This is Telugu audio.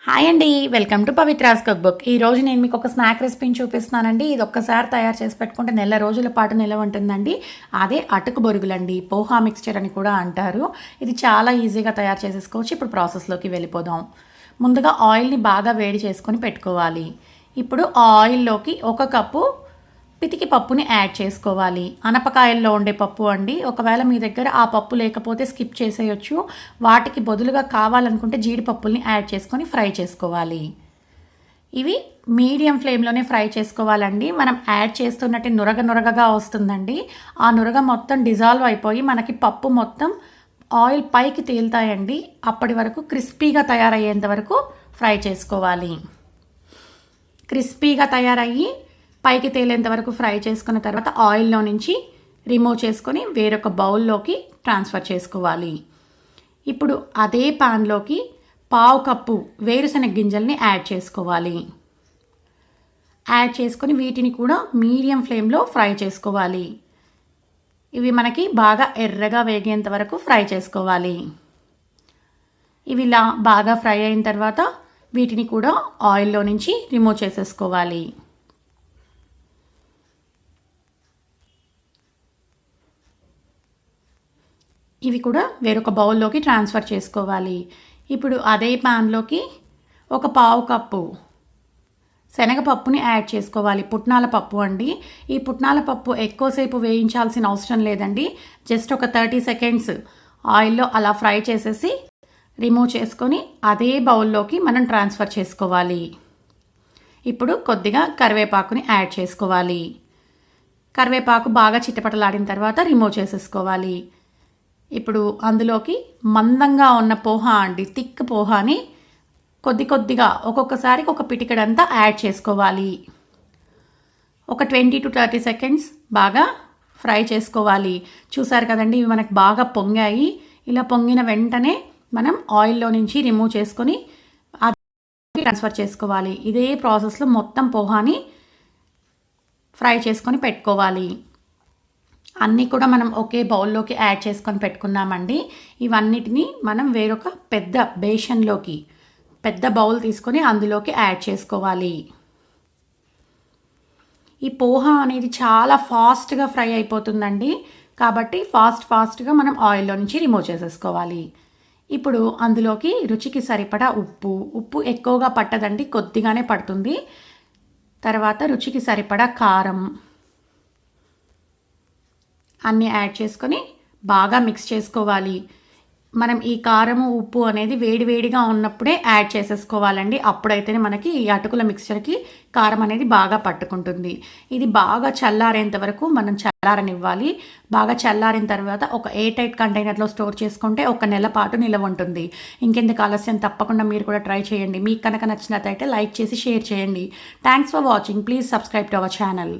హాయ్ అండి, వెల్కమ్ టు పవిత్రాస్ కుక్బుక్. ఈ రోజు నేను మీకు ఒక స్నాక్ రెసిపీని చూపిస్తున్నానండి. ఇది ఒక్కసారి తయారు చేసి పెట్టుకుంటే నెల రోజుల పాటు నిలవ ఉంటుందండి. అదే అటుకు బొరుగులండి, పోహా మిక్స్చర్ అని కూడా అంటారు. ఇది చాలా ఈజీగా తయారు చేసేసుకోవచ్చు. ఇప్పుడు ప్రాసెస్లోకి వెళ్ళిపోదాం. ముందుగా ఆయిల్ని బాగా వేడి చేసుకొని పెట్టుకోవాలి. ఇప్పుడు ఆ ఆయిల్లోకి 1 కప్పు పితికి పప్పుని యాడ్ చేసుకోవాలి. అనపకాయల్లో ఉండే పప్పు అండి. ఒకవేళ మీ దగ్గర ఆ పప్పు లేకపోతే స్కిప్ చేసేయచ్చు. వాటికి బదులుగా కావాలనుకుంటే జీడిపప్పుల్ని యాడ్ చేసుకొని ఫ్రై చేసుకోవాలి. ఇవి మీడియం ఫ్లేమ్లోనే ఫ్రై చేసుకోవాలండి. మనం యాడ్ చేస్తున్నట్టు నురగగా వస్తుందండి. ఆ నురగ మొత్తం డిజాల్వ్ అయిపోయి మనకి పప్పు మొత్తం ఆయిల్ పైకి తేలుతాయండి. అప్పటి వరకు క్రిస్పీగా తయారయ్యేంత వరకు ఫ్రై చేసుకోవాలి. క్రిస్పీగా తయారయ్యి పైకి తేలేంత వరకు ఫ్రై చేసుకున్న తర్వాత ఆయిల్లో నుంచి రిమూవ్ చేసుకొని వేరొక బౌల్లోకి ట్రాన్స్ఫర్ చేసుకోవాలి. ఇప్పుడు అదే పాన్లోకి 1/2 కప్పు వేరుశనగ గింజల్ని యాడ్ చేసుకోవాలి. యాడ్ చేసుకొని వీటిని కూడా మీడియం ఫ్లేమ్లో ఫ్రై చేసుకోవాలి. ఇవి మనకి బాగా ఎర్రగా వేగేంత వరకు ఫ్రై చేసుకోవాలి. ఇవి ఇలా బాగా ఫ్రై అయిన తర్వాత వీటిని కూడా ఆయిల్లో నుంచి రిమూవ్ చేసేసుకోవాలి. ఇవి కూడా వేరొక బౌల్లోకి ట్రాన్స్ఫర్ చేసుకోవాలి. ఇప్పుడు అదే ప్యాన్లోకి 1/4 కప్పు శనగపప్పుని యాడ్ చేసుకోవాలి. పుట్నాల పప్పు అండి. ఈ పుట్నాల పప్పు ఎక్కువసేపు వేయించాల్సిన అవసరం లేదండి. జస్ట్ ఒక 30 సెకండ్స్ ఆయిల్లో అలా ఫ్రై చేసేసి రిమూవ్ చేసుకొని అదే బౌల్లోకి మనం ట్రాన్స్ఫర్ చేసుకోవాలి. ఇప్పుడు కొద్దిగా కరివేపాకుని యాడ్ చేసుకోవాలి. కరివేపాకు బాగా చిటపటలాడిన తర్వాత రిమూవ్ చేసేసుకోవాలి. ఇప్పుడు అందులోకి మందంగా ఉన్న పోహా అండి, థిక్ పోహాని కొద్దిగా ఒక్కొక్కసారికి ఒక పిటికెడంతా యాడ్ చేసుకోవాలి. ఒక 20 to 30 సెకండ్స్ బాగా ఫ్రై చేసుకోవాలి. చూసారు కదండి, ఇవి మనకు బాగా పొంగాయి. ఇలా పొంగిన వెంటనే మనం ఆయిల్లో నుంచి రిమూవ్ చేసుకొని ట్రాన్స్ఫర్ చేసుకోవాలి. ఇదే ప్రాసెస్లో మొత్తం పోహాని ఫ్రై చేసుకొని పెట్టుకోవాలి. అన్నీ కూడా మనం ఒకే బౌల్లోకి యాడ్ చేసుకొని పెట్టుకున్నామండి. ఇవన్నిటిని మనం వేరొక పెద్ద బేషన్లోకి, పెద్ద బౌల్ తీసుకొని అందులోకి యాడ్ చేసుకోవాలి. ఈ పోహా అనేది చాలా ఫాస్ట్గా ఫ్రై అయిపోతుందండి. కాబట్టి ఫాస్ట్గా మనం ఆయిల్లో నుంచి రిమూవ్ చేసేసుకోవాలి. ఇప్పుడు అందులోకి రుచికి సరిపడా ఉప్పు ఎక్కువగా పట్టదండి, కొద్దిగానే పడుతుంది. తర్వాత రుచికి సరిపడా కారం అన్నీ యాడ్ చేసుకొని బాగా మిక్స్ చేసుకోవాలి. మనం ఈ కారము ఉప్పు అనేది వేడిగా ఉన్నప్పుడే యాడ్ చేసేసుకోవాలండి. అప్పుడైతేనే మనకి ఈ అటుకుల మిక్స్చర్కి కారం అనేది బాగా పట్టుకుంటుంది. ఇది బాగా చల్లారేంత వరకు మనం చల్లారనివ్వాలి. బాగా చల్లారిన తర్వాత ఒక ఎయిర్ టైట్ కంటైనర్లో స్టోర్ చేసుకుంటే 1 నెల పాటు నిలవ ఉంటుంది. ఇంకెందుకు ఆలస్యం, తప్పకుండా మీరు కూడా ట్రై చేయండి. మీకు కనుక నచ్చినట్లయితే లైక్ చేసి షేర్ చేయండి. Thanks for watching. Please subscribe to our channel.